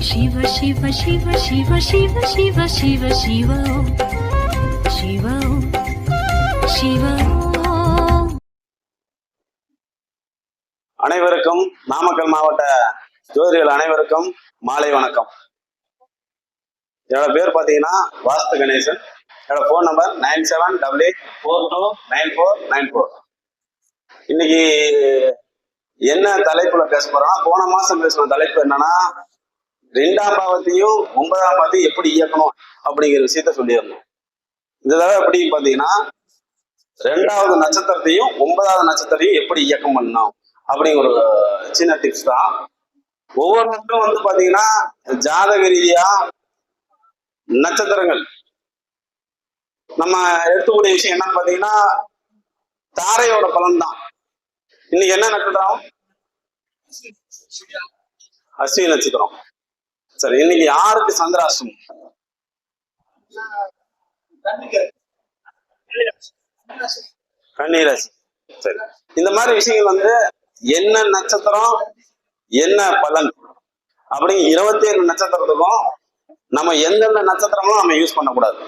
शिव शिव शिव शिव शिव शिव शिव शिव शिव शिव அனைவருக்கும் நாமக்கல் மாவட்ட ஜோதிடர்கள் அனைவருக்கும் மாலை வணக்கம். என்னோட பேர் பார்த்தீங்கன்னா வாஸ்து கணேசன். என்னோட ஃபோன் நம்பர் 9788429494. இன்னைக்கு என்ன தலைப்புல பேச போறோம்னா, போன மாசம் பேசின தலைப்பு என்னன்னா, 2ஆம் பாவத்தையும் 9ஆம் பாவத்தையும் எப்படி இயக்கணும் அப்படிங்கிற விஷயத்த சொல்லியிருந்தோம். இந்த தடவை எப்படி பார்த்தீங்கன்னா, 2வது நட்சத்திரத்தையும் 9வது நட்சத்திரத்தையும் எப்படி இயக்கம் பண்ணணும் அப்படிங்கிற ஒரு சின்ன டிப்ஸ் தான். ஒவ்வொருத்தரும் வந்து பாத்தீங்கன்னா ஜாதக ரீதியா நட்சத்திரங்கள் நம்ம எடுத்துக்கூடிய விஷயம் என்னன்னு பாத்தீங்கன்னா, தாரையோட பலன் தான். இன்னைக்கு என்ன நட்சத்திரம்? அஸ்வினி நட்சத்திரம். சரி, இன்னைக்கு யாருக்கு சந்திராஷ்டமம்? கன்னிராசி. சரி, இந்த மாதிரி விஷயங்கள் வந்து என்ன நட்சத்திரம் என்ன பலன் அப்படி 27 நட்சத்திரத்துக்கும் நம்ம எந்தெந்த நட்சத்திரமும் நம்ம யூஸ் பண்ணக்கூடாது.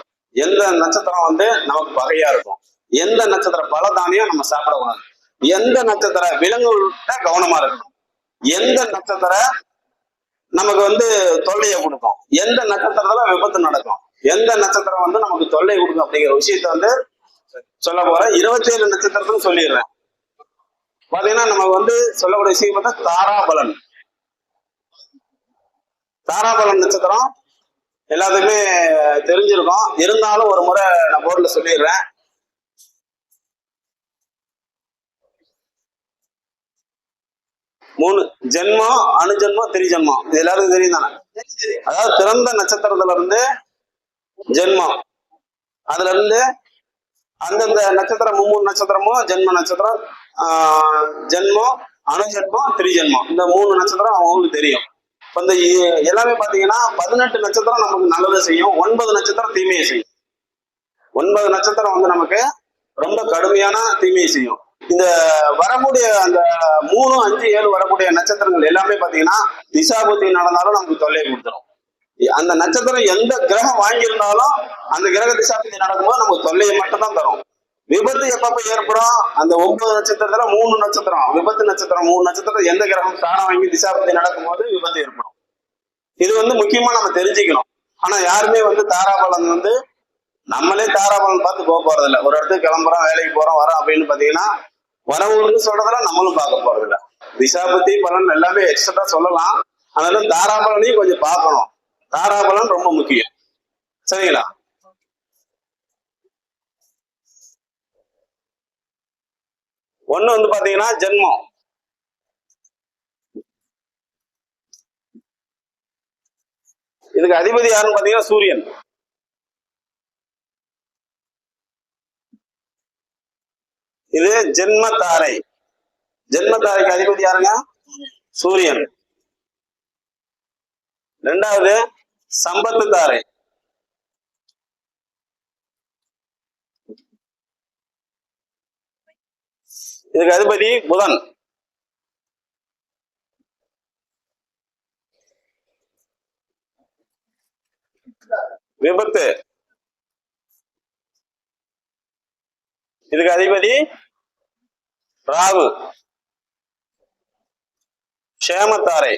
எந்த நட்சத்திரம் வந்து நமக்கு பகையா இருக்கும், எந்த நட்சத்திர பலதானியம் நம்ம சாப்பிடக்கூடாது, எந்த நட்சத்திர விலங்குகிட்ட கவனமா இருக்கணும், எந்த நட்சத்திர நமக்கு வந்து தொல்லையை கொடுக்கும், எந்த நட்சத்திரத்துல விபத்து நடக்கும், எந்த நட்சத்திரம் வந்து நமக்கு தொல்லை கொடுக்கும் அப்படிங்கிற விஷயத்த வந்து சொல்ல போறேன். 27 நட்சத்திரத்துக்கும் சொல்லிடுறேன். பாத்தீங்கன்னா நம்ம வந்து சொல்லக்கூடிய விஷயம் பார்த்தா தாராபலன். தாராபலன் நட்சத்திரம் எல்லாத்துக்குமே தெரிஞ்சிருக்கும். இருந்தாலும் ஒரு முறை நான் போர்டுல சொல்லிடுறேன். மூணு ஜென்மம், அணுஜென்மம், திரிஜென்மம். இது எல்லாருக்கும் தெரியும் தானே? அதாவது பிறந்த நட்சத்திரத்துல இருந்து ஜென்மம், அதுல இருந்து அந்தந்த நட்சத்திரம் 3 நட்சத்திரமும் ஜென்ம நட்சத்திரம், ஜென்மம், அணுஜென்மம், திரிஜென்மம், இந்த 3 நட்சத்திரம் அவங்களுக்கு தெரியும். இப்போ இந்த எல்லாமே பாத்தீங்கன்னா 18 நட்சத்திரம் நமக்கு நல்லதை செய்யும், 9 நட்சத்திரம் தீமையை செய்யும். 9 நட்சத்திரம் வந்து நமக்கு ரொம்ப கடுமையான தீமையை செய்யும். இந்த வரக்கூடிய அந்த 3, 5, 7 வரக்கூடிய நட்சத்திரங்கள் எல்லாமே பாத்தீங்கன்னா திசாபுத்தி நடந்தாலும் நமக்கு தொல்லையை கொடுத்துரும். அந்த நட்சத்திரம் எந்த கிரகம் வாங்கியிருந்தாலும் அந்த கிரக திசாபுத்தி நடக்கும்போது நமக்கு தொல்லையை மட்டும் தான் தரும். விபத்து எப்பப்ப ஏற்படும்? அந்த 9 நட்சத்திரத்துல 3 நட்சத்திரம் விபத்து நட்சத்திரம், 3 நட்சத்திரம் எந்த கிரகம் தானம் வாங்கி திசாபுத்தி நடக்கும்போது விபத்து ஏற்படும். இது வந்து முக்கியமா நம்ம தெரிஞ்சுக்கணும். ஆனா யாருமே வந்து தாராபலன் வந்து நம்மளே தாராபலன் பார்த்து போக போறது இல்லை. ஒரு இடத்துக்கு கிளம்புறோம், வேலைக்கு போறோம், வரோம் அப்படின்னு பாத்தீங்கன்னா வரவங்களுக்கு சொல்றதுல நம்மளும் பார்க்க போறது இல்லை. திசாபுத்தி பலன் எல்லாமே எக்ஸ்ட்ரா சொல்லலாம், அதனால தாராபலனையும் கொஞ்சம் பார்க்கணும். தாராபலன் ரொம்ப முக்கியம். சரிங்களா? ஒண்ணு வந்து பாத்தீங்கன்னா ஜென்மம். இதுக்கு அதிபதி யாருன்னு பாத்தீங்கன்னா சூரியன். இது ஜென்ம தாரை. ஜென்ம தாரைக்கு அதிபதி யாருங்க? சூரியன். 2வது சம்பத்து தாரை. இதுக்கு அதிபதி புதன். விபத்து. இதுக்கு அதிபதி ராகு. சேமத்தாரை.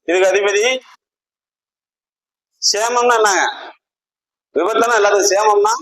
இதுக்கு அதிபதி சேமம்னா என்னங்க? விபத்துனா எல்லாத்துக்கும் சேமம்னா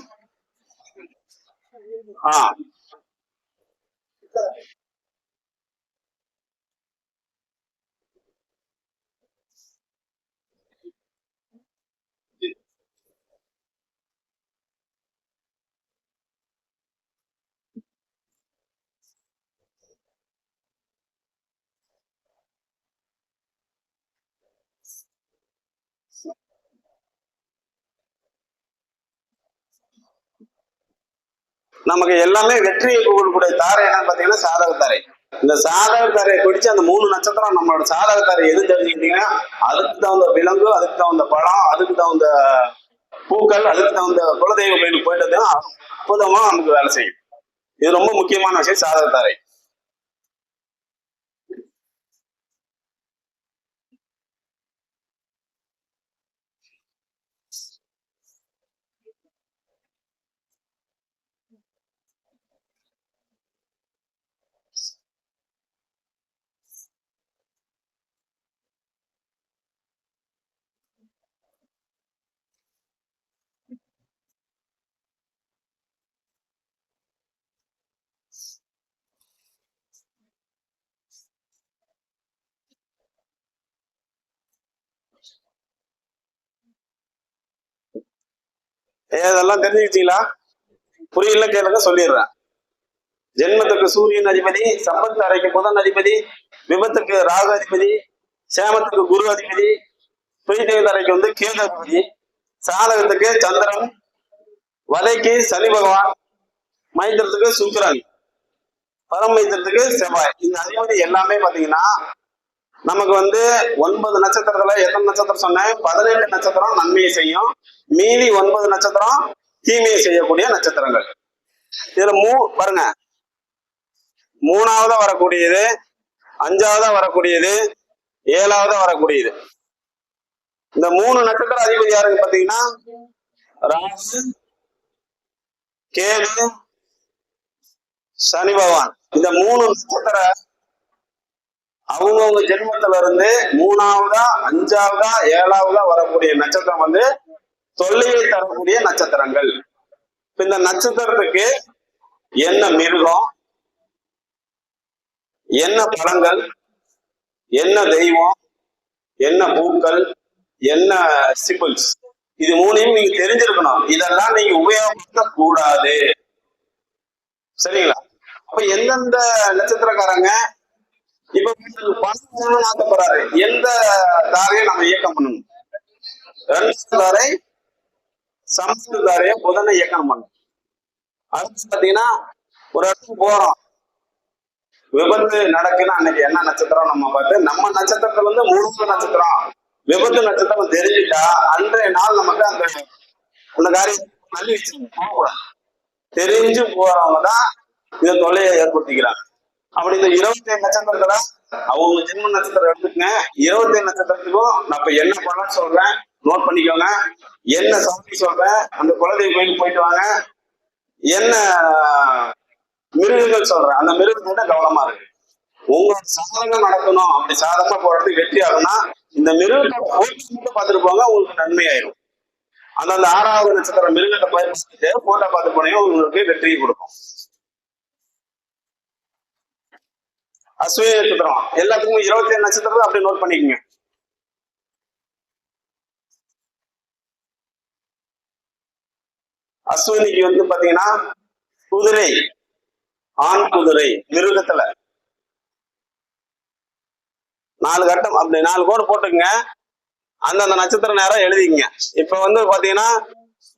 நமக்கு எல்லாமே வெற்றியை கொடுக்கக்கூடிய தாரை என்னன்னு பாத்தீங்கன்னா சாதக தாரை. இந்த சாதக தாரையை பிடிச்சு அந்த 3 நட்சத்திரம் நம்மளோட சாதக தாரை எது தெரிஞ்சுக்கிட்டீங்கன்னா அதுக்கு தகுந்த விலங்கு, அதுக்கு தகுந்த பழம், அதுக்கு தகுந்த பூக்கள், அதுக்கு தகுந்த குலதெய்வ கோயிலுக்கு போயிட்டு அற்புதமா நமக்கு வேலை செய்யும். இது ரொம்ப முக்கியமான விஷயம் சாதக தாரை. இதெல்லாம் தெரிஞ்சுக்கிட்டீங்களா? புரியல கேளுங்க, சொல்லிடுறேன். ஜென்மத்துக்கு சூரியன் அதிபதி, சம்பத்து அறைக்கு புதன் அதிபதி, விபத்துக்கு ராகு அதிபதி, சேமத்துக்கு குரு அதிபதி, பிரீதேவ அறைக்கு வந்து கேது அதிபதி, சாதகத்துக்கு சந்திரன், வலைக்கு சனி பகவான், மைத்திரத்துக்கு சுக்கிரன், பரமைத்திரத்துக்கு செவ்வாய். இந்த அதிபதி எல்லாமே பாத்தீங்கன்னா நமக்கு வந்து 9 நட்சத்திரத்துல எத்தனை நட்சத்திரம் சொன்னேன்? 18 நட்சத்திரம் நன்மையை செய்யும், மீதி 9 நட்சத்திரம் தீமையை செய்யக்கூடிய நட்சத்திரங்கள். இதுல பாருங்க, 3ஆவதா வரக்கூடியது, 5ஆவதா வரக்கூடியது, 7ஆவதா வரக்கூடியது. இந்த 3 நட்சத்திர அதிபதி யாருக்கு பாத்தீங்கன்னா ராகு, கேது, சனி பகவான். இந்த 3 நட்சத்திர அவங்கவுங்க ஜென்மத்துல இருந்து 3ஆவதா, 5ஆவதா, 7ஆவதா வரக்கூடிய நட்சத்திரம் வந்து தொல்லையை தரக்கூடிய நட்சத்திரங்கள். இந்த நட்சத்திரத்துக்கு என்ன மிருகம், என்ன பழங்கள், என்ன தெய்வம், என்ன பூக்கள், என்ன சிம்பிள்ஸ், இது 3ஐயும் நீங்க தெரிஞ்சிருக்கணும். இதெல்லாம் நீங்க உபயோகப்படுத்த கூடாது. சரிங்களா? அப்ப எந்தெந்த நட்சத்திரக்காரங்க இப்ப பணம் ஆசைப்படுறாரு, எந்த தாரையை நம்ம இயக்கம் பண்ணணும்? 2 தாரை சமஸ்து தாரைய புதனை இயக்கம் பண்ணணும். அடுத்து பாத்தீங்கன்னா ஒரு இடத்துக்கு போறோம், விபத்து நடக்குன்னா அன்னைக்கு என்ன நட்சத்திரம் நம்ம பார்த்து, நம்ம நட்சத்திரத்துல வந்து 3 நட்சத்திரம் விபத்து நட்சத்திரம் தெரிஞ்சுட்டா அன்றைய நாள் நமக்கு அந்த காரியம் நல்லி போகக்கூடாது. தெரிஞ்சு போறவங்க தான் இந்த தொல்லையை ஏற்படுத்திக்கிறாங்க. அப்படி இந்த 27 நட்சத்திரத்துல அவங்க ஜென்ம நட்சத்திரம் எடுத்துக்கங்க. 27 நட்சத்திரத்துக்கும் நான் இப்ப என்ன பலன் சொல்றேன் நோட் பண்ணிக்கோங்க. என்ன சாமி சொல்றேன், அந்த குலதெய்வ கோயிலுக்கு போயிட்டு வாங்க. என்ன மிருகங்கள் சொல்றேன், அந்த மிருகத்தோட கவனமா இருக்கு. உங்களோட சாதகம் நடக்கணும், அப்படி சாதகமா போறதுக்கு வெற்றி ஆகும்னா இந்த மிருகத்தை பார்த்துட்டு போங்க, உங்களுக்கு நன்மை ஆயிரும். அந்த 6ஆவது நட்சத்திரம் மிருகத்தை பார்த்துட்டு போட்டோ பார்த்து போனீங்க, உங்களுக்கு வெற்றியை கொடுக்கும். அஸ்வினி நட்சத்திரம் எல்லாத்துக்கும் 27 நட்சத்திரத்தை அப்படி நோட் பண்ணிக்கோங்க. அஸ்வினிக்கு வந்து பாத்தீங்கன்னா குதிரை, ஆண் குதிரை மிருகத்துல 4 கட்டம், அப்படி 4 கோடு போட்டுக்குங்க. அந்தந்த நட்சத்திர நேரம் எழுதிக்கங்க. இப்ப வந்து பாத்தீங்கன்னா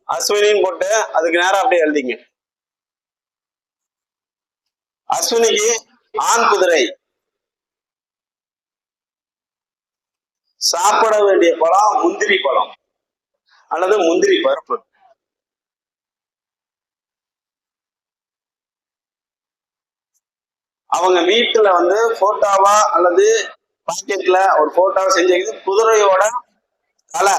அஸ்வினின்னு போட்டு அதுக்கு நேரம் அப்படியே எழுதிங்க. அஸ்வினிக்கு ஆண் குதிரை, சாப்பிட வேண்டிய பழம் முந்திரி பழம் அல்லது முந்திரி பருப்பு. அவங்க வீட்டுல வந்து போட்டோவா அல்லது பாக்கெட்ல ஒரு போட்டோவை செஞ்சு குதிரையோட தலை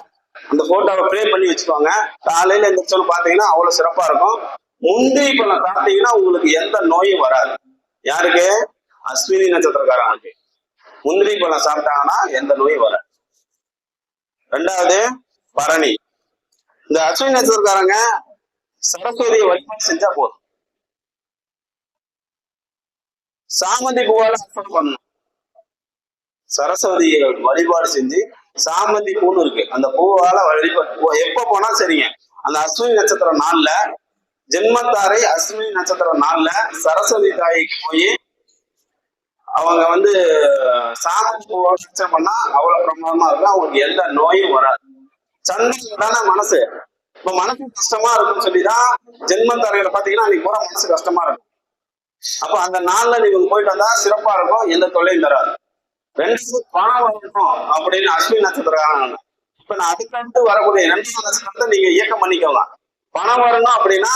அந்த போட்டோவை ப்ரே பண்ணி வச்சுக்கோங்க. காலையில எந்திரிச்சோன்னு பாத்தீங்கன்னா அவ்வளவு சிறப்பா இருக்கும். முந்திரி பழம் சாப்பிட்டீங்கன்னா உங்களுக்கு எந்த நோயும் வராது. யாருக்கு? அஸ்வினி நட்சத்திரக்காரங்களுக்கு முந்திரி பழம் சாப்பிட்டாங்கன்னா எந்த நோயும் வராது. 2வது பரணி. இந்த அஸ்வினி நட்சத்திரக்காரங்க சரஸ்வதியை வழிபாடு செஞ்சா போதும். சாமந்தி பூவால அர்ப்பணம் பண்ணணும். சரஸ்வதியை வழிபாடு செஞ்சு சாமந்தி பூன்னு இருக்கு, அந்த பூவால வழிபாடு எப்ப போனா சரிங்க. அந்த அஸ்வினி நட்சத்திர நாள்ல, ஜென்மத்தாரை அஸ்வினி நட்சத்திர நாள்ல சரஸ்வதி தாய்க்கு போய் அவங்க வந்து சாமந்தி பூவை அர்ச்சனை பண்ணா அவ்வளவு பிரமாதமா இருக்கும். அவங்களுக்கு எந்த நோயும் வராது. சந்திரன் தானே மனசு. இப்ப மனசு கஷ்டமா இருக்குன்னு சொல்லிதான் ஜென்மத்தாரையில பாத்தீங்கன்னா அன்னைக்கு போற மனசு கஷ்டமா இருக்கும். அப்ப அந்த நாள்ல நீங்க போயிட்டு வந்தா சிறப்பா இருக்கும், எந்த தொல்லையும் தராது. 2 பணம் வரணும் அப்படின்னு அஸ்வினி நட்சத்திரம். இப்ப நான் அதுக்கு வரக்கூடிய 2 நட்சத்திரத்தை நீங்க இயக்கம் பண்ணிக்கோங்க. பணம் வரணும் அப்படின்னா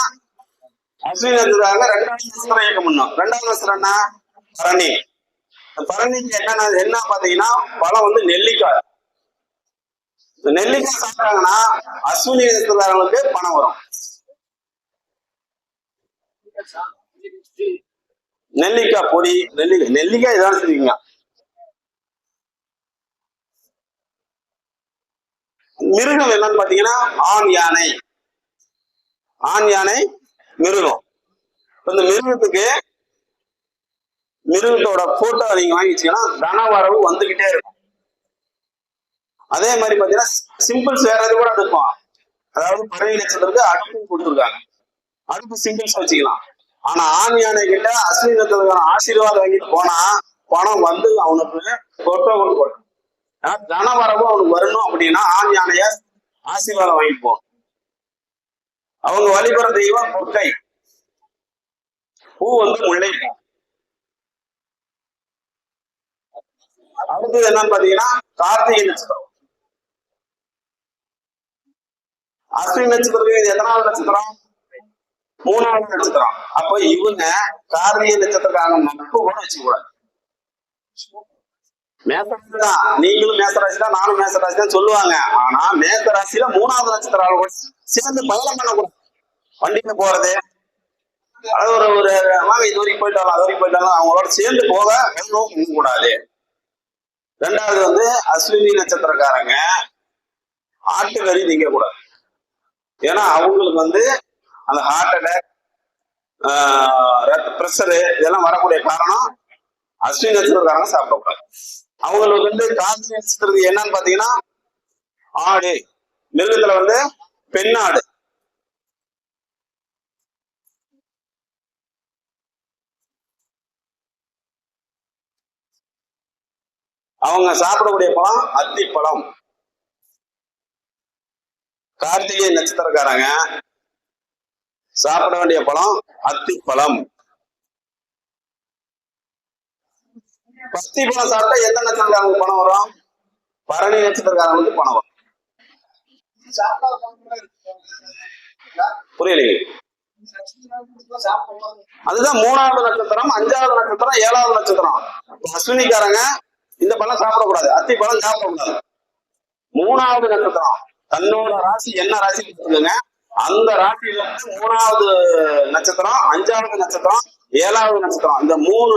அஸ்வினி நட்சத்திரம் 2வது நட்சத்திரம் இயக்கம் பண்ணணும். 2வது நட்சத்திரம் என்ன? பரணி. பரணிக்கு என்ன பாத்தீங்கன்னா பழம் வந்து நெல்லிக்காய். நெல்லிக்காய் சாப்பிட்டாங்கன்னா அஸ்வினி நட்சத்திரங்களுக்கு பணம் வரும். நெல்லிக்காய் பொடி, நெல்லிக்காய் இதான் சொல்லுவீங்க. மிருகம் என்னன்னு பாத்தீங்கன்னா ஆண் யானை. ஆண் யானை மிருகம். இந்த மிருகத்தோட போட்டோ நீங்க வாங்கி வச்சீங்கன்னா தனவரவு வந்துகிட்டே இருக்கும். அதே மாதிரி பாத்தீங்கன்னா சிம்பிள்ஸ் வேற எது கூட இருக்கும். அதாவது பறவை நட்சத்திரத்துக்கு அடுப்பு கொடுத்துருக்காங்க. அடுப்பு சிங்கிள்ஸ் வச்சுக்கலாம். ஆனா ஆண் யானை கிட்ட அஸ்வினி நட்சத்திரக்கான ஆசீர்வாதம் வாங்கிட்டு போனா பணம் வந்து அவனுக்கு கொட்டோ கொடுக்கும். தனவரவு அவனுக்கு வரணும் அப்படின்னா ஆண் யானைய ஆசீர்வாதம் வாங்கிட்டு போ. அவங்க வழிபடுற தெய்வம் கொக்கை, பூ வந்து முல்லைப்பூ. அடுத்தது என்னன்னு பாத்தீங்கன்னா கார்த்திகை நட்சத்திரம். அஸ்வினி நட்சத்திரத்துக்கு இது எத்தனாவது நட்சத்திரம்? 3வது நட்சத்திரம். அப்ப இவங்க கார்த்திகை நட்சத்திரக்காக நட்பு கூட வச்சுக்கூடாது. மேசராசி தான், நீங்களும் மேசராசி தான், நானும் மேசராசி தான் சொல்லுவாங்க. ஆனா மேசராசியில 3வது நட்சத்திரம் கூட சேர்ந்து பயணம் பண்ணக்கூடாது. வண்டியில போறது, அது ஒரு இது வரைக்கும் போயிட்டாலும் அது வரைக்கும் போயிட்டாலும் அவங்களோட சேர்ந்து போக கூடாது. 2வது வந்து அஸ்வினி நட்சத்திரக்காரங்க ஆட்டுக்கறி திங்க கூடாது. ஏன்னா அவங்களுக்கு வந்து அந்த ஹார்ட் அட்டாக், பிரஷரு இதெல்லாம் வரக்கூடிய காரணம் அஸ்வினி நட்சத்திரக்காரங்க சாப்பிடக்கூடாது. அவங்களுக்கு வந்து கார்த்திகை நட்சத்திரத்துக்கு என்னன்னு பாத்தீங்கன்னா ஆடு, மிருகத்துல வந்து பெண்ணாடு. அவங்க சாப்பிடக்கூடிய பழம் அத்திப்பழம். கார்த்திகை நட்சத்திரக்காரங்க சாப்பிட வேண்டிய பழம் அத்திப்பழம். பத்தி பழம் சாப்பிட்டா எந்த நட்சத்திரக்காரங்களுக்கு பணம் வரும்? பரணி நட்சத்திரக்காரங்களுக்கு பணம் வரும். புரியலையே? அதுதான் 3வது நட்சத்திரம், 5வது நட்சத்திரம், 7வது நட்சத்திரம். அஸ்வினிக்காரங்க இந்த பழம் சாப்பிடக்கூடாது, அத்தி பழம் சாப்பிடக்கூடாது. 3வது நட்சத்திரம் தன்னோட ராசி என்ன ராசி கொடுத்துருங்க, அந்த ராசியில இருந்து 3வது நட்சத்திரம், 5வது நட்சத்திரம், 7வது நட்சத்திரம், இந்த 9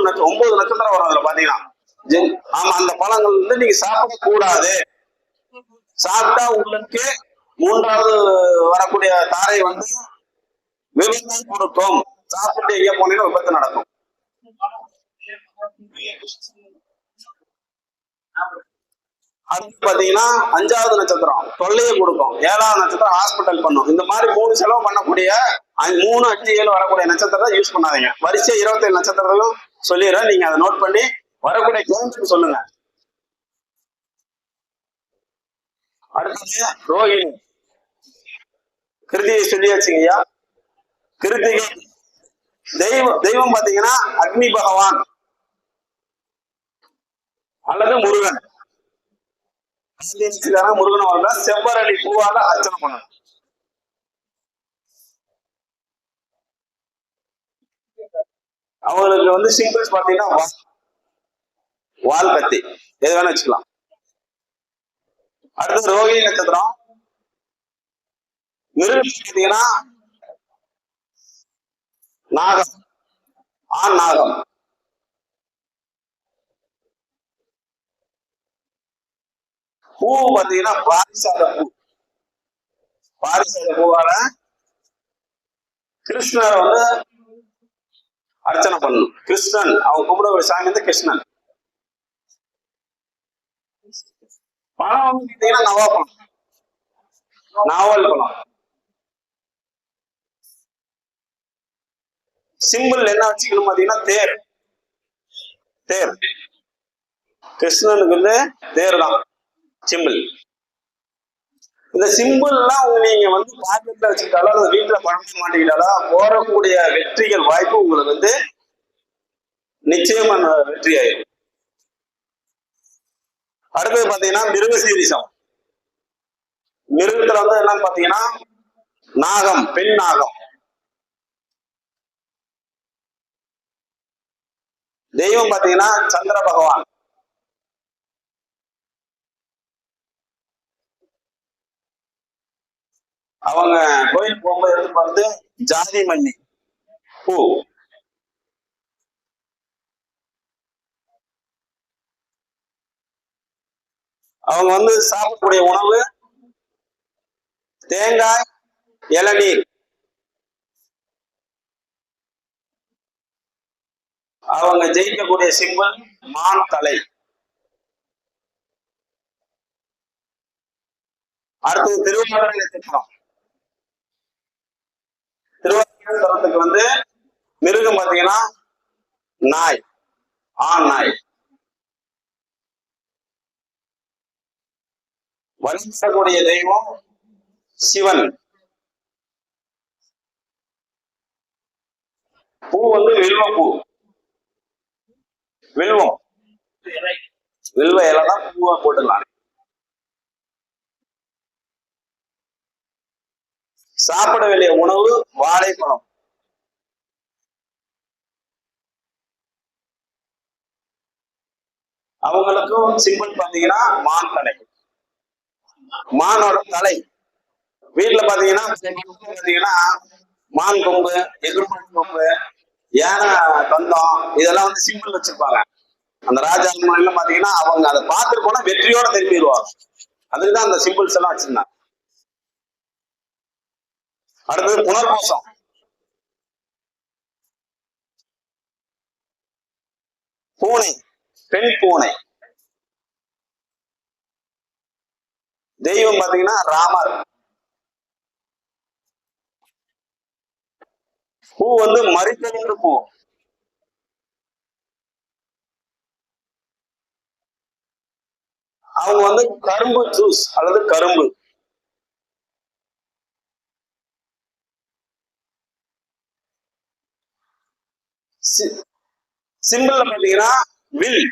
நட்சத்திரம் வரும். அதுல பாத்தீங்கன்னா ஆமா, அந்த பழங்கள் வந்து நீங்க சாப்பிடக்கூடாது. சாப்பிட்டா உங்களுக்கு 3வது வரக்கூடிய தாரை வந்து விபத்தை கொடுக்கும். சாப்பிட்டு எங்க போனீங்கன்னா விபத்து நடக்கும். அடுத்து பாத்தீங்கன்னா 5வது நட்சத்திரம் தொல்லையை கொடுக்கும். 7வது நட்சத்திரம் ஹாஸ்பிட்டல் பண்ணும். இந்த மாதிரி 3 செலவு பண்ணக்கூடிய 3, 5, 7 வரக்கூடிய நட்சத்திரத்தை யூஸ் பண்ணாதீங்க. வரிசை 27 நட்சத்திரங்களும் சொல்லிடுறேன், நீங்க அதை நோட் பண்ணி வரக்கூடிய கேம்ஸ் சொல்லுங்க. அடுத்தது ரோஹிணி. கிருத்திகை சொல்லியாச்சுங்கய்யா. கிருத்திகை தெய்வம் பாத்தீங்கன்னா அக்னி பகவான் அல்லது முருகன். முருகன் வரல, செவ்வரளி பூவால அர்ச்சனை பண்ணணும். அவங்களுக்கு வந்து சிம்பிள்ஸ் பாத்தீங்கன்னா வால் கத்தி எது வேணா வச்சுக்கலாம். அடுத்து ரோகிணி நட்சத்திரம். மிருகம் பாத்தீங்கன்னா நாகம், ஆண் நாகம். பூ பாத்தீங்கன்னா பாரிசாத பூ. பாரிசாத பூவால கிருஷ்ணரை வந்து அர்ச்சனை பண்ணணும். கிருஷ்ணன் அவங்க கும்பிட சாமி வந்து கிருஷ்ணன். பழம் வந்து பாத்தீங்கன்னா நவாப்பழம், நாவல் பழம். சிம்பிள் என்ன வச்சுக்கணும் பாத்தீங்கன்னா தேர். தேர் கிருஷ்ணனுக்கு வந்து தேர் தான் சிம்பிள். இந்த சிம்பிள் எல்லாம் நீங்க வந்து பாக்கெட்ல வச்சுக்கிட்டாலோ அல்லது வீட்டுல பழக்க மாட்டேங்கிட்டாலோ போறக்கூடிய வெற்றிகள் வாய்ப்பு உங்களுக்கு வந்து நிச்சயமா வெற்றி ஆயிடும். அடுத்தது பாத்தீங்கன்னா மிருகசீரிசம். மிருகத்துல வந்து என்னன்னு பாத்தீங்கன்னா நாகம், பெண் நாகம். தெய்வம் பாத்தீங்கன்னா சந்திர பகவான். அவங்க கோயில் போகும்போது எடுத்து பார்த்து ஜாதி மல்லி பூ. அவங்க வந்து சாப்பிடக்கூடிய உணவு தேங்காய், இளநீர். அவங்க ஜெயிக்கக்கூடிய சிம்பல் மான் தலை. அடுத்தது திருவாதிரை நட்சத்திரம். திருவாரூரத்துக்கு வந்து மிருகம் பாத்தீங்கன்னா நாய், ஆண் நாய். வழிபடக்கூடிய தெய்வம் சிவன். பூ வந்து வில்வ பூ, வில்வம், வில்வ இலை தான் பூவா போட்டுக்கலாம். சாப்பிட வேண்டிய உணவு வாழைப்பழம். அவங்களுக்கும் சிம்பிள் பாத்தீங்கன்னா மான் தலை, மானோட தலை. வீட்டுல பாத்தீங்கன்னா மான் கொம்பு, எதிர்பார்ப்பு கொம்பு, யானை தந்தம், இதெல்லாம் வந்து சிம்பிள் வச்சிருப்பாங்க. அந்த ராஜா பாத்தீங்கன்னா அவங்க அதை பார்த்துட்டு போனா வெற்றியோட திரும்பிடுவாங்க. அதுக்குதான் அந்த சிம்பிள்ஸ் எல்லாம் வச்சிருந்தாங்க. அடுத்தது புனர்பூசம். பூனை, பெண் பூனை. தெய்வம் பாத்தீங்கன்னா ராமர். பூ வந்து மறித்தெழுந்து பூ. அவங்க வந்து கரும்பு ஜூஸ் அல்லது கரும்பு. சிம்பிள்ல பாத்தீங்கன்னா வில்.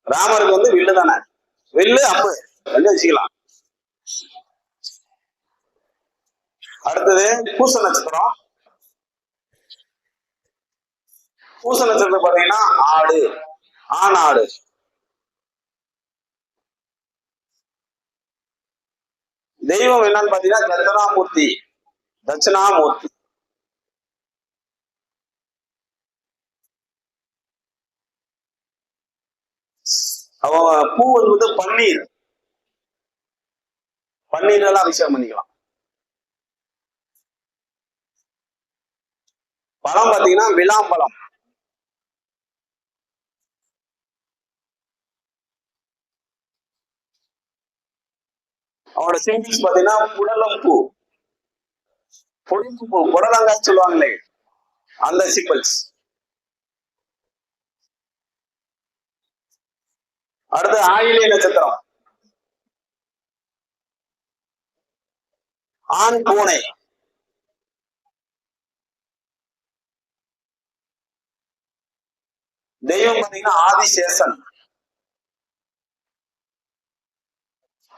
ராமருக்கு வந்து வில்லு தானே, வில்லு அம்பு ரெண்டு வச்சுக்கலாம். அடுத்தது பூச நட்சத்திரம். பூச நட்சத்திரம் பாத்தீங்கன்னா ஆடு, ஆண் ஆடு. தெய்வம் என்னன்னு பாத்தீங்கன்னா தட்சணாமூர்த்தி, தட்சிணாமூர்த்தி. அவங்க பூ வந்து பன்னீர், பன்னீர் எல்லாம் அபிஷேகம் பண்ணிக்கலாம். பழம் பாத்தீங்கன்னா விளாம்பழம். அவனோட சிம்பிள்ஸ் பாத்தீங்கன்னா புடலம் பூ, பொடிப்பு பூ, புடலங்காய் சொல்லுவாங்களே அந்த சிம்பிள்ஸ். அடுத்து ஆயிலே நட்சத்திரம், ஆண் பூனை. தெய்வம் பாத்தீங்கன்னா ஆதிசேஷன்.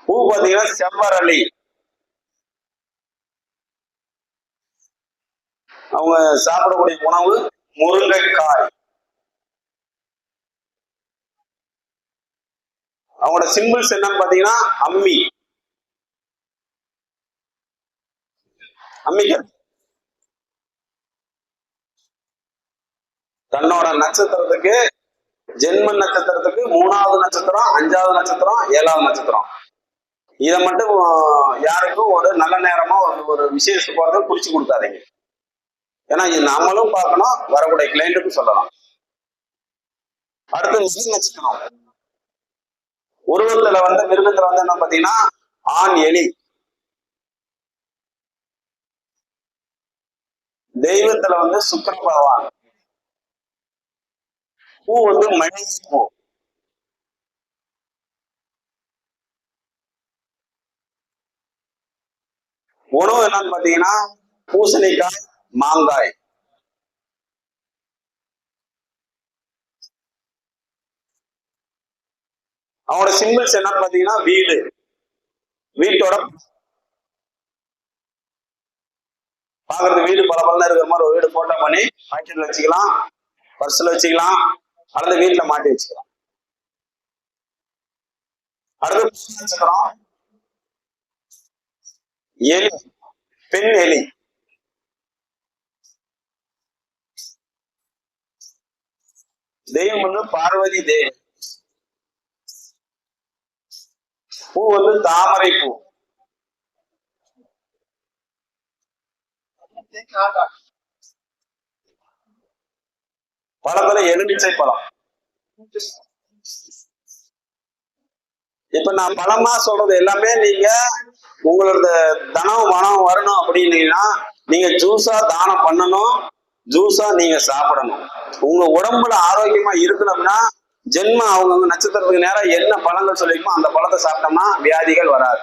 பூ பாத்தீங்கன்னா செவ்வரளி. அவங்க சாப்பிடக்கூடிய உணவு முருங்கைக்காய். அவங்களோட சிம்பிள்ஸ் என்னன்னு பாத்தீங்கன்னா அம்மி, அம்மிக்கல். தன்னோட நட்சத்திரத்துக்கு, ஜென்ம நட்சத்திரத்துக்கு 3வது நட்சத்திரம், 5வது நட்சத்திரம், 7வது நட்சத்திரம், இதை மட்டும் யாருக்கும் ஒரு நல்ல நேரமா ஒரு விசேஷத்துக்கு போறதை குறிச்சு கொடுத்தாதீங்க. ஏன்னா இது நம்மளும் பார்க்கணும், வரக்கூடிய கிளைண்ட்டுக்கும் சொல்லலாம். அடுத்து மிருக நட்சத்திரம். உருவத்துல வந்து மிருகத்துல வந்து என்ன பாத்தீங்கன்னா ஆண் எலி. தெய்வத்துல வந்து சுக்கிர பகவான். பூ வந்து மணி பூ. உணவு என்னன்னு பாத்தீங்கன்னா பூசணிக்காய், மாங்காய். அவனோட சிம்பிள்ஸ் என்னன்னு பாத்தீங்கன்னா வீடு, வீட்டோட பாக்குறது வீடு பல பலன்னு இருக்கிற மாதிரி ஒரு வீடு போட்டோ பண்ணி பாக்கெட்ல வச்சுக்கலாம், பர்ஸ்ல வச்சுக்கலாம், அல்லது வீட்டுல மாட்டி வச்சுக்கலாம். அடுத்து நட்சத்திரம் எலி, பெண் எலி. தெய்வம் வந்து பார்வதி தேவி. பூ வந்து தாமரை பூ. பழத்துல எலுமிச்சை பழம். இப்ப நான் பலமா சொல்றது எல்லாமே நீங்க உங்களோட தனம் மனம் வரணும் அப்படின்னீங்கன்னா நீங்க ஜூஸா தானம் பண்ணணும், ஜூஸா நீங்க சாப்பிடணும். உங்க உடம்புல ஆரோக்கியமா இருக்கணும்னா ஜென்மம் அவங்க நட்சத்திரத்துக்கு நேரம் என்ன பழங்கள் சொல்லிருக்கோ அந்த பழத்தை சாப்பிட்டோம்னா வியாதிகள் வராது.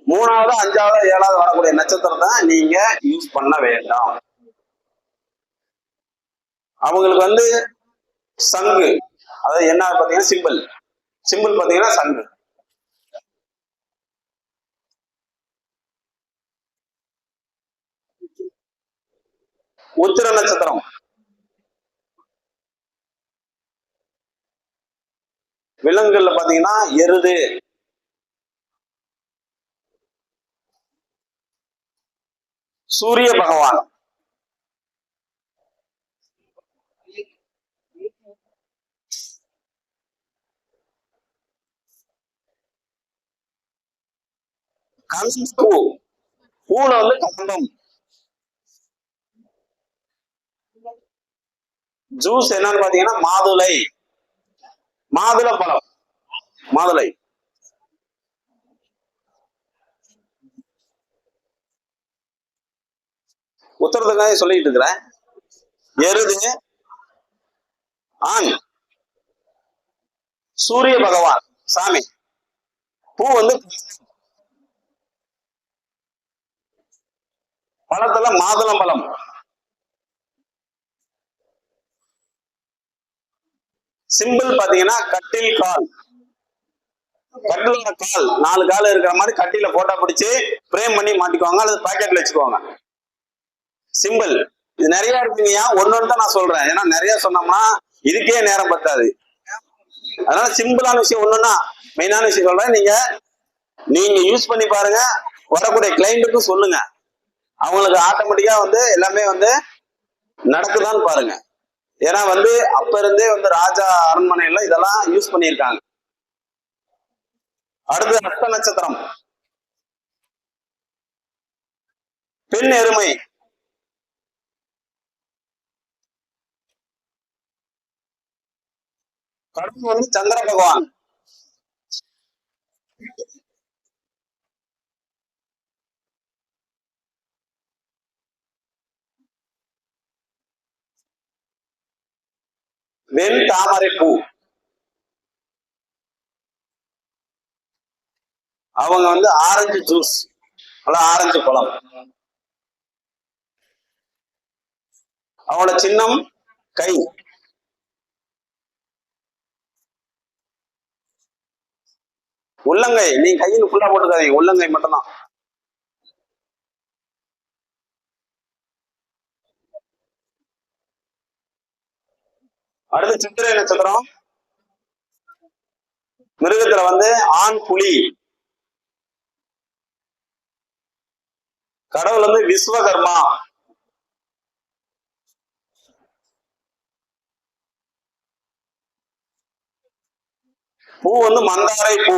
மூணாவது, அஞ்சாவது, ஏழாவது வரக்கூடிய நட்சத்திரத்தை நீங்க யூஸ் பண்ண வேண்டாம். அவங்களுக்கு வந்து சங்கு, அதாவது என்ன பாத்தீங்கன்னா சிம்பிள் சிம்பிள் பாத்தீங்கன்னா சங்கு. உத்திர நட்சத்திரம் விலங்குகள்ல பாத்தீங்கன்னா எருது, சூரிய பகவான், பூ, பூல வந்து கதம்பம். ஜூஸ் என்னன்னு பாத்தீங்கன்னா மாதுளை, மாதுளை பழம், மாதுளை. உத்தரத்துக்காக சொல்லிட்டு இருக்கிறேன். எருது, ஆண், சூரிய பகவான் சாமி, பூ வந்து பழத்துல மாதுளம் பழம், சிம்பிள் பாத்தீங்கன்னா கட்டில் கால், கட்டிலோட கால் 4 கால் இருக்கிற மாதிரி கட்டில போட்டோ பிடிச்சு பிரேம் பண்ணி மாட்டிக்குவாங்க அல்லது பாக்கெட்ல வச்சுக்குவாங்க. சிம்பிள். இது நிறைய இருக்குங்கய்யா, ஒன்னொன்னு தான் நான் சொல்றேன், ஏன்னா நிறைய சொன்னோம்னா இதுக்கே நேரம் பத்தாது. அதனால சிம்பிளான விஷயம் ஒண்ணுன்னா மெயினான விஷயம் சொல்றேன். நீங்க யூஸ் பண்ணி பாருங்க, வரக்கூடிய கிளைண்ட்டுக்கும் சொல்லுங்க, அவங்களுக்கு ஆட்டோமேட்டிக்கா வந்து எல்லாமே வந்து நடக்குதான்னு பாருங்க. ஏன்னா வந்து அப்ப இருந்தே வந்து ராஜா அரண்மனையில இதெல்லாம் யூஸ் பண்ணியிருக்காங்க. அடுத்து அஷ்ட நட்சத்திரம் பெண் எருமை, கடவுள் வந்து சந்திர பகவான், வெண் தாமரை பூ, அவங்க வந்து ஆரஞ்சு ஜூஸ், ஆரஞ்சு பழம். அவங்களோட சின்னம் கை, உள்ளங்கை. நீங்க கையில் ஃபுல்லா போட்டுக்காதீங்க, உள்ளங்கை மட்டும்தான். அடுத்து சித்திரை நட்சத்திரம், மிருகத்துல வந்து ஆண் புலி, கடவுள் வந்து விஸ்வகர்மா, பூ வந்து மந்தாரை பூ,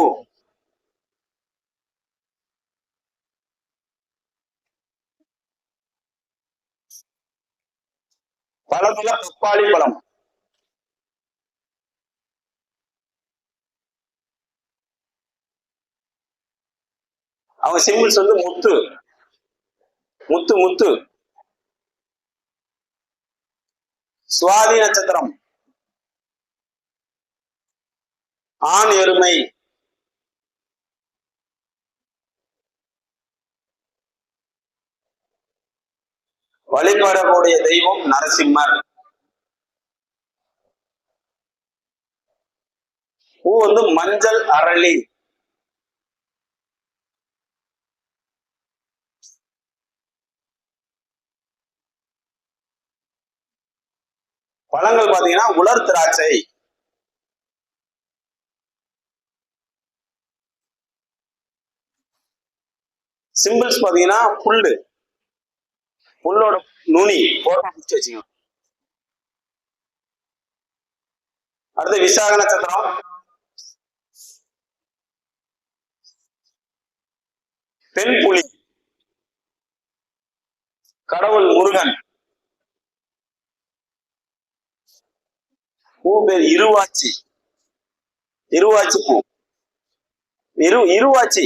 பழத்துல பப்பாளி பழம், அவங்க சிம்பிள்ஸ் வந்து முத்து, முத்து முத்து. சுவாதி நட்சத்திரம் ஆண் எருமை, வழிபடக்கூடிய தெய்வம் நரசிம்மர். பூ வந்து மஞ்சள் அரளி, பழங்கள் பாத்தீங்கன்னா உலர் திராட்சை, சிம்பிள்ஸ் பாத்தீங்கன்னா புல்லு, புல்லோட நுனி போட்டோ பிடிச்சு வச்சுக்கணும். அடுத்து விசாக நட்சத்திரம் பெண் புலி, கடவுள் முருகன், பூ பேர் இருவாச்சி, இருவாச்சி பூ. இருவாச்சி.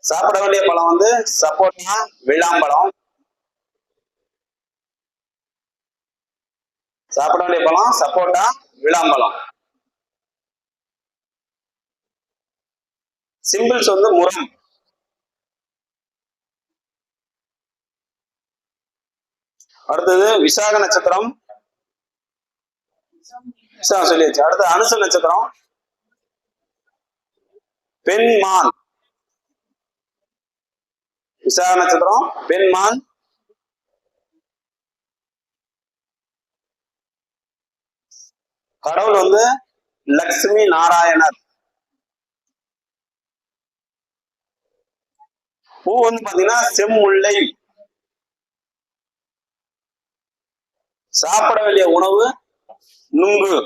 சாப்பிட வேண்டிய பழம் வந்து சப்போட்டா, விளாம்பழம். சாப்பிட வேண்டிய பழம் சப்போட்டா, விளாம்பழம். சிம்பிள்ஸ் வந்து முரம். அடுத்தது விசாக நட்சத்திரம். விசாகம் சொல்லியாச்சு. அடுத்து அனுச நட்சத்திரம். பெண்மான். விசாக நட்சத்திரம் பெண்மான். கடவுள் வந்து லட்சுமி நாராயணர். பூ வந்து பாத்தீங்கன்னா செம்முல்லை. சாப்பிட வேண்டிய உணவு நுங்கு.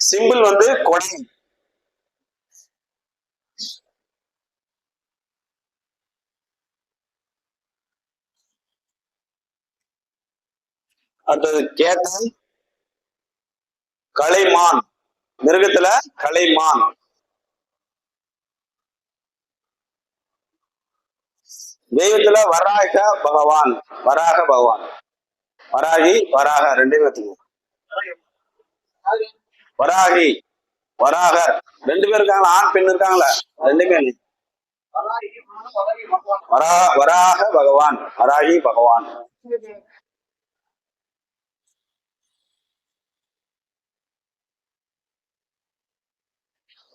சிம்பிள் வந்து கொடை. அடுத்தது கேட்டல், கலைமான். மிருகத்துல கலைமான். தெய்வத்துல வராக பகவான். வராக பகவான். வராகி வராக ரெண்டுமே வச்சுக்கோங்க. வராகி வராகர் ரெண்டு பேர் இருக்காங்களா? ஆண் பெண் இருக்காங்களா? ரெண்டுமே வராக பகவான். வராகி பகவான்.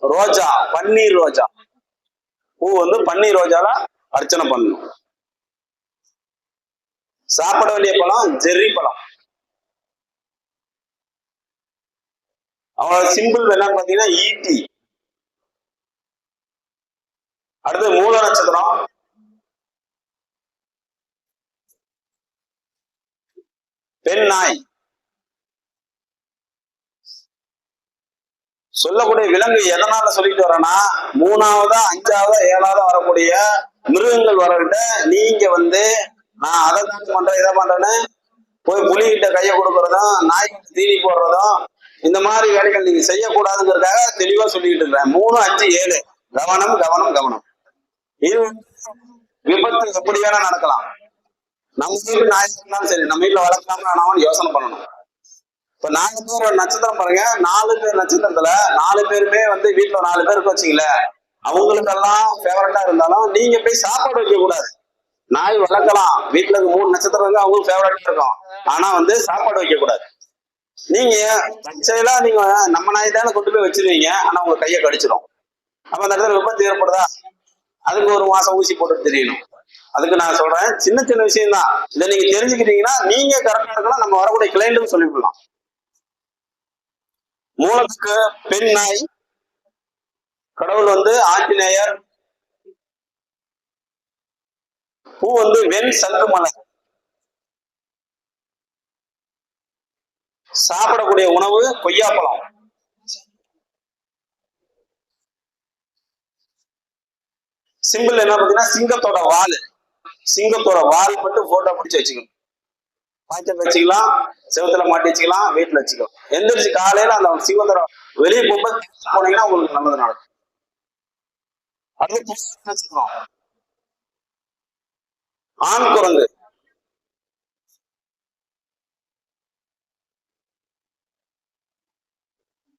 ரோஜா, பன்னீர் ரோஜா. பூ வந்து பன்னீர் ரோஜால அர்ச்சனை பண்ணணும். சாப்பிட வேண்டிய பழம் ஜெர்ரி பழம். அவங்களோட சிம்பிள் என்னன்னு பாத்தீங்கன்னா ஈட்டி. அடுத்து மூல நட்சத்திரம். பெண் நாய். சொல்லக்கூடிய விலங்கு எதனால சொல்லிட்டு வரேன்னா, மூணாவதா அஞ்சாவதா ஏழாவதா வரக்கூடிய மிருகங்கள் வரக்கிட்ட நீங்க வந்து நான் அதை தான் பண்றேன் இதை பண்றேன்னு போய் புலிகிட்ட கையை கொடுக்கறதும் நாய்கிட்ட தீனி போடுறதும் இந்த மாதிரி வேலைகள் நீங்க செய்யக்கூடாதுங்கிறதுக்காக தெளிவா சொல்லிட்டு இருக்கிறேன். 3, 5, 7 கவனம் கவனம் கவனம். இது விபத்து எப்படி வேணா நடக்கலாம். நம்ம வீட்டு நாய் இருந்தாலும் சரி, நம்ம வீட்டுல வளர்க்கலாம்னு யோசனை பண்ணணும். இப்ப 4 பேர் நட்சத்திரம் பாருங்க. 4 பேர் நட்சத்திரத்துல 4 பேருமே வந்து வீட்டுல 4 பேருக்கு வச்சுங்களேன், அவங்களுக்கெல்லாம் ஃபேவரட்டா இருந்தாலும் நீங்க போய் சாப்பாடு வைக்க கூடாது. நாய் வளர்க்கலாம், வீட்டுல 3 நட்சத்திரம் இருந்து அவங்களுக்கு ஃபேவரட்டா இருக்கும். ஆனா வந்து சாப்பாடு வைக்க கூடாது. நீங்க தற்செயலா நீங்க நம்ம நாய் தானே கொண்டு போய் வச்சிருவீங்க, ஆனா உங்க கையை கடிச்சிடும். அப்ப அந்த இடத்துல விபத்து ஏற்படுதா? அதுக்கு 1 மாசம் ஊசி போட்டு தெரியணும். அதுக்கு நான் சொல்றேன், சின்ன சின்ன விஷயம் தான். இதை நீங்க தெரிஞ்சுக்கிட்டீங்கன்னா நீங்க கரெக்டா இருக்கலாம், நம்ம வரக்கூடிய கிளைண்ட்டும் சொல்லிவிடலாம். மூலத்துக்கு பெண் நாய். கடவுள் வந்து ஆஞ்சநேயர். பூ வந்து வெண் சங்கு மலர். சாப்பிடக்கூடிய உணவு கொய்யாப்பழம். சிம்பிள் என்ன பாத்தீங்கன்னா சிங்கத்தோட வால். சிங்கத்தோட வால் மட்டும் போட்டோ பிடிச்சு வச்சுக்கணும். பாய்ச்சல் வச்சுக்கலாம், செவத்துல மாட்டி வச்சுக்கலாம், வீட்டுல வச்சுக்கலாம். எந்திரிச்சு காலையில அந்த சிங்கத்தோட வெளியே போகும்போது போனீங்கன்னா உங்களுக்கு நல்லது நடக்கும். அது ஆண் குரங்கு.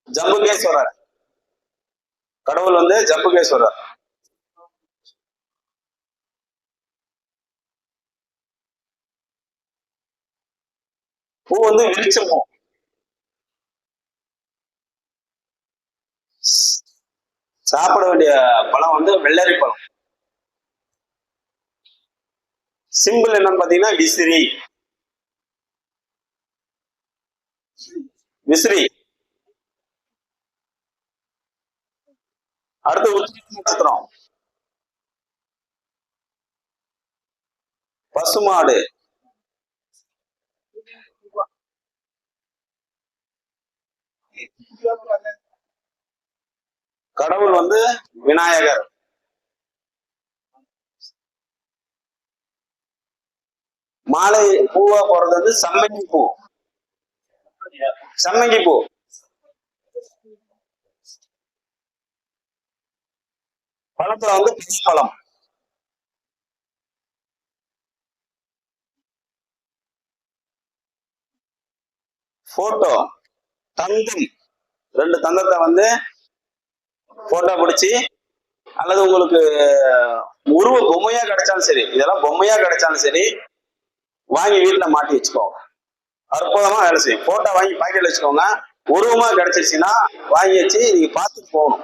ஜம்புகேஸ்வரர். கடவுள் வந்து ஜம்புகேஸ்வரர். பூ வந்து வெளிச்சம் பூ. சாப்பிட வேண்டிய பழம் வந்து வெள்ளரி பழம். சிம்பிள் என்னன்னு பாத்தீங்கன்னா விசிறி. விசிறி. அடுத்து நட்சத்திரம் பசுமாடு. கடவுள் வந்து விநாயகர். மாலை பூவா போறது வந்து சம்மங்கி பூ. சம்மங்கி பூ. பழத்துல வந்து பழம். போட்டோ தந்தம். 2 தந்தத்தை வந்து போட்டோ பிடிச்சி, அல்லது உங்களுக்கு உருவ பொம்மையா கிடைச்சாலும் சரி, இதெல்லாம் பொம்மையா கிடைச்சாலும் சரி, வாங்கி வீட்டுல மாட்டி வச்சுக்கோங்க. அற்புதமா வேலை செய்யும். போட்டோ வாங்கி பாக்கெட்ல வச்சுக்கோங்க. உருவமா கிடைச்சிருச்சுன்னா வாங்கி வச்சு நீங்க பார்த்துட்டு போகணும்.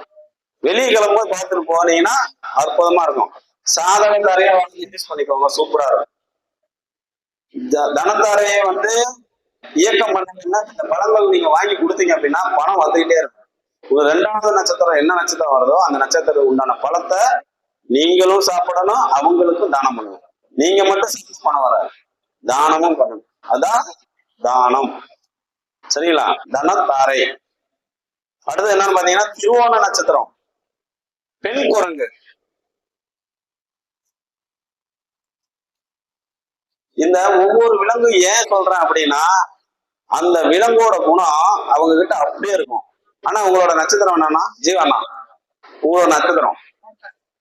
வெளியே கிளம்பும்போது பார்த்துட்டு போனீங்கன்னா அற்புதமா இருக்கும். சாதனை தாரையா வாங்கி யூஸ் பண்ணிக்கோங்க, சூப்பரா இருக்கும். தனத்தாரையை வந்து இயக்கம் பண்ணீங்கன்னா, இந்த பழங்கள் நீங்க வாங்கி கொடுத்தீங்க அப்படின்னா பணம் வந்துகிட்டே இருக்கும். ஒரு 2வது நட்சத்திரம் என்ன நட்சத்திரம் வருதோ அந்த நட்சத்திரத்துக்கு உண்டான பழத்தை நீங்களும் சாப்பிடணும், அவங்களுக்கும் தானம் பண்ணணும். நீங்க மட்டும் சேர்த்து பணம் வராது, தானமும் பண்ணணும். அதான் தானம். சரிங்களா? தனத்தாரை. அடுத்தது என்னன்னு பாத்தீங்கன்னா திருவோண நட்சத்திரம், பெண் குரங்கு. இந்த ஒவ்வொரு விலங்கு ஏன் சொல்றேன் அப்படின்னா, அந்த விலங்கோட குணம் அவங்க கிட்ட அப்படியே இருக்கும். ஆனா உங்களோட நட்சத்திரம் என்னன்னா ஜீவனா, உங்களோட நட்சத்திரம்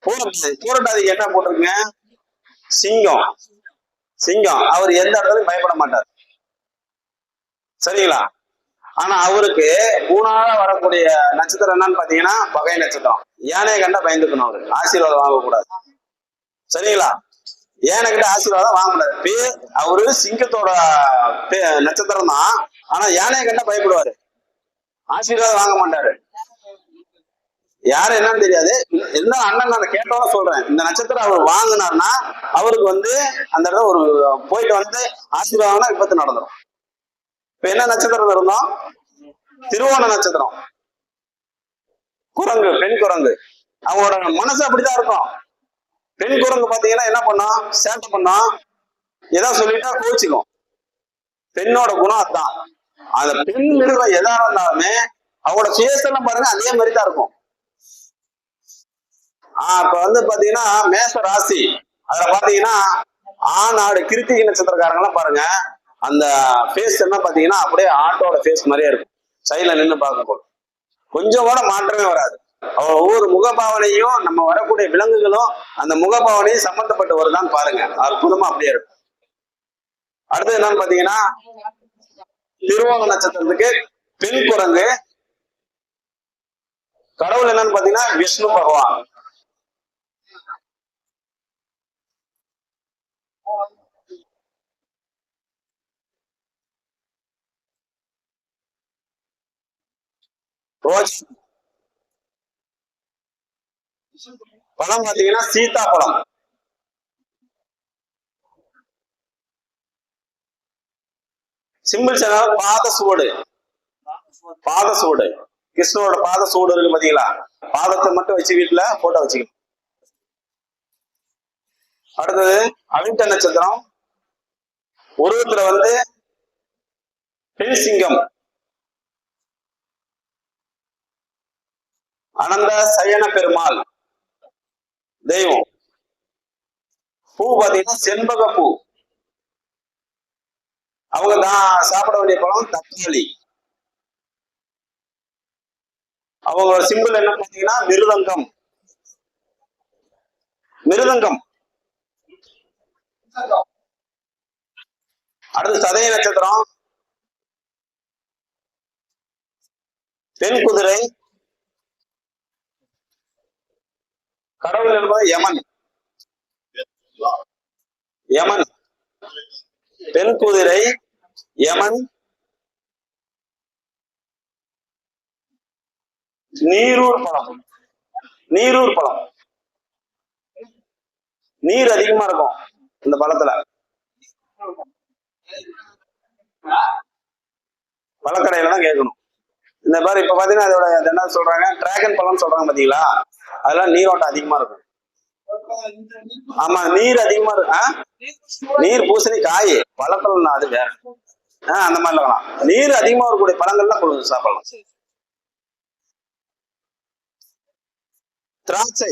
பூரட்டாதிக்கு என்ன போட்டிருக்கீங்க? சிங்கம். சிங்கம் அவர் எந்த இடத்துலயும் பயப்பட மாட்டார். சரிங்களா? ஆனா அவருக்கு 3ஆக வரக்கூடிய நட்சத்திரம் என்னன்னு பாத்தீங்கன்னா பகை நட்சத்திரம். யானையை கண்டா பயந்துக்கணும், அவரு ஆசீர்வாதம் வாங்கக்கூடாது. சரிங்களா? யானை கிட்ட ஆசீர்வாதம் வாங்கக்கூடாது. பேர் அவரு சிங்கத்தோட நட்சத்திரம் தான், ஆனா யானையை கண்டா பயப்படுவாரு, ஆசீர்வாதம் வாங்க மாட்டாரு. யாரு என்னன்னு தெரியாது. என்ன அண்ணன் நான் கேட்டோட சொல்றேன், இந்த நட்சத்திரம் அவர் வாங்கினார்னா அவருக்கு வந்து அந்த இடத்துல ஒரு போயிட்டு வந்து ஆசீர்வாதம்னா விபத்து நடந்துடும். இப்ப என்ன நட்சத்திரம் இருந்தோம்? திருவோண நட்சத்திரம், குரங்கு, பெண் குரங்கு. அவங்களோட மனசு அப்படித்தான் இருக்கும். பெண் குரங்கு பாத்தீங்கன்னா என்ன பண்ணும்? சேட்டை பண்ணும், ஏதாவது சொல்லிட்டா கோச்சிக்கும். பெண்ணோட குணம் அதுதான். அந்த பெண் மிருகம் எதா இருந்தாலுமே அவங்களோட சுயசனம் பாருங்க அதே மாதிரி தான் இருக்கும். இப்ப வந்து பாத்தீங்கன்னா மேஷ ராசி, அதுல பாத்தீங்கன்னா ஆண் கிருத்திகை நட்சத்திரக்காரங்க எல்லாம் பாருங்க, அந்த ஃபேஸ் என்ன பாத்தீங்கன்னா அப்படியே ஆட்டோட ஃபேஸ் மாதிரியே இருக்கும். சைட்ல நின்று பார்க்கும்போது கொஞ்சம் கூட மாற்றமே வராது. ஒவ்வொரு முகபாவனையும் நம்ம வரக்கூடிய விலங்குகளும் அந்த முகபாவனையும் சம்பந்தப்பட்டு வருதான்னு பாருங்க, அற்புதமா அப்படியே இருக்கும். அடுத்தது என்னன்னு பாத்தீங்கன்னா திருவோண நட்சத்திரத்துக்கு பெண் குரங்கு. கடவுள் என்னன்னு பாத்தீங்கன்னா விஷ்ணு பகவான். ரோஜ் பழம் பாத்தீங்கன்னா சீதா பழம். சிம்பிள் சேனல் பாத சுவடு. பாத சுவடு, கிருஷ்ணனோட பாத சுவடு இருக்கு பாத்தீங்களா, பாதத்தை மட்டும் வச்சு வீட்டுல போட்டோ வச்சுக்கணும். அடுத்தது அவிட்ட நட்சத்திரம், உருவத்துல வந்து பெண் சிங்கம். அனந்த சயன பெருமாள் தெய்வம். பூ பாத்தீங்கன்னா செண்பக பூ. அவங்க தான் சாப்பிட வேண்டிய பழம் தக்காளி. அவங்களோட சிம்பிள் என்ன பாத்தீங்கன்னா மிருதங்கம். மிருதங்கம். அடுத்து சதய நட்சத்திரம், பெண் குதிரை. கடவுள் என்பது யமன். யமன், பெண் குதிரை, யமன். நீரூர் பழம். நீரூர் பழம், நீர் அதிகமா இருக்கும் இந்த பழத்துல. பழக்கடையில தான் கேட்கணும். இந்த மாதிரி இப்ப பாத்தீங்கன்னா அதோட என்ன சொல்றாங்க, டிராகன் பழம் சொல்றாங்க பாத்தீங்களா, அதெல்லாம் நீரோட்டம் அதிகமா இருக்கும். ஆமா, நீர் அதிகமா இருக்கும். நீர் பூசணி காய் பழப்பழம் அது வேற. அந்த மாதிரி இருக்கலாம். நீர் அதிகமா இருக்கக்கூடிய பழங்கள்லாம் சாப்பிடலாம். திராட்சை.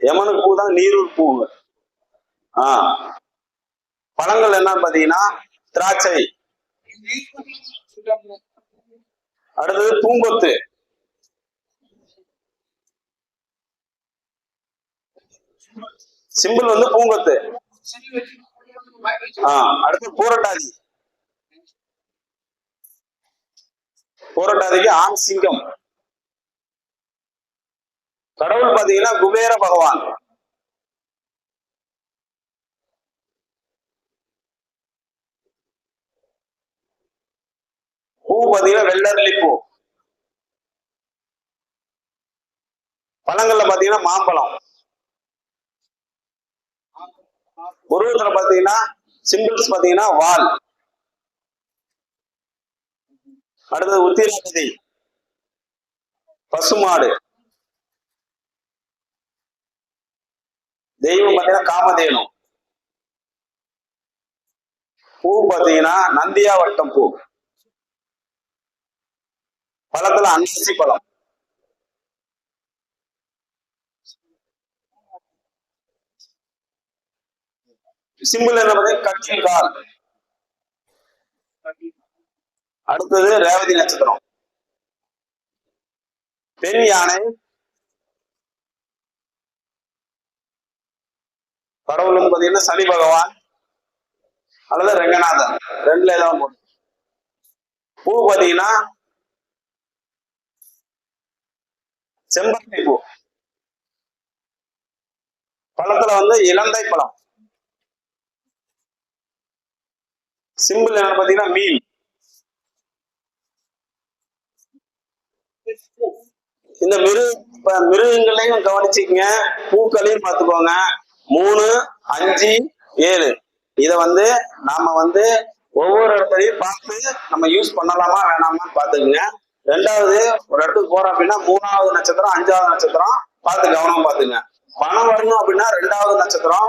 யமனுக்கு பூ தான் நீரூர் பூ. பழங்கள் என்னன்னு பாத்தீங்கன்னா திராட்சை, அடுத்தது பூங்கொத்து, சிம்பிள் வந்து பூங்கொத்து. அடுத்து பூரட்டாதி, பூரட்டாதிக்கு ஆண் சிங்கம். கடவுள் பாத்தீங்கன்னா குபேர பகவான். பூ பாத்தீங்கன்னா வெள்ளரிலி பூ. பழங்கள்ல பாத்தீங்கன்னா மாம்பழம். உருவத்துல பாத்தீங்கன்னா சிம்பிள்ஸ் பாத்தீங்கன்னா வால். அடுத்தது உத்திராட்சி, பசுமாடு. தெய்வம் பாத்தீங்கன்னா காமதேனு. பூ பாத்தீங்கன்னா நந்தியாவட்டம் பூ. பழத்துல அன்னாசி பழம். சிம்பிள் என்ன பார்த்தீங்கன்னா கட்டில் கால். அடுத்தது ரேவதி நட்சத்திரம். பெண் யானை. கடவுள்னு பாத்தீங்கன்னா சனி பகவான் அல்லது ரெங்கநாதன், ரெண்டுல ஏதாவது போடும். பூ பாத்தீங்கன்னா செம்பருத்தி பூ. பழத்துல வந்து இலந்தை பழம். சிம்பிள் என்ன பாத்தீங்கன்னா மீன். இந்த மிருகங்களையும் கவனிச்சுக்கங்க, பூக்களையும் பார்த்துக்கோங்க. 3, 5, 7 இத வந்து நாம வந்து ஒவ்வொரு இடத்துலையும் பார்த்து நம்ம யூஸ் பண்ணலாமா வேணாமான்னு பாத்துக்குங்க. 2வது ஒரு இடத்துக்கு போறோம் அப்படின்னா 3வது நட்சத்திரம் 5வது நட்சத்திரம் பார்த்து கவனம் பார்த்துங்க. பணம் வரணும் அப்படின்னா 2வது நட்சத்திரம்,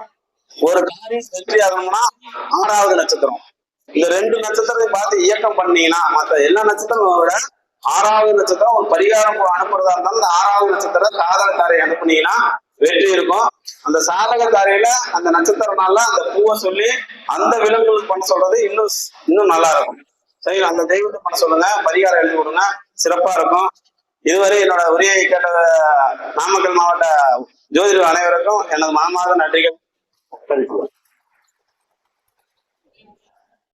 ஒரு காரியம் வெற்றி ஆகணும்னா 6வது நட்சத்திரம். இந்த 2 நட்சத்திரத்தை பார்த்து இயக்கம் பண்ணீங்கன்னா மற்ற எல்லா நட்சத்திரமும் விட 6வது நட்சத்திரம் ஒரு பரிகாரம் அனுப்புறதா இருந்தாலும் இந்த 6வது நட்சத்திரம் சாதகத்தாரை அனுப்புனீங்கன்னா வெற்றி இருக்கும். அந்த சாதகத்தாரையில அந்த நட்சத்திரனால அந்த பூவை சொல்லி அந்த விலங்குகளுக்கு பண்ண சொல்றது இன்னும் நல்லா இருக்கும். சரி, அந்த தெய்வத்தை பண்ண சொல்லுங்க, பரிகாரம் எழுதி கொடுங்க, சிறப்பா இருக்கும். இதுவரை என்னோட உரையை கேட்ட நாமக்கல் மாவட்ட ஜோதிடர் அனைவருக்கும் எனது மனமார்ந்த நன்றிகள்.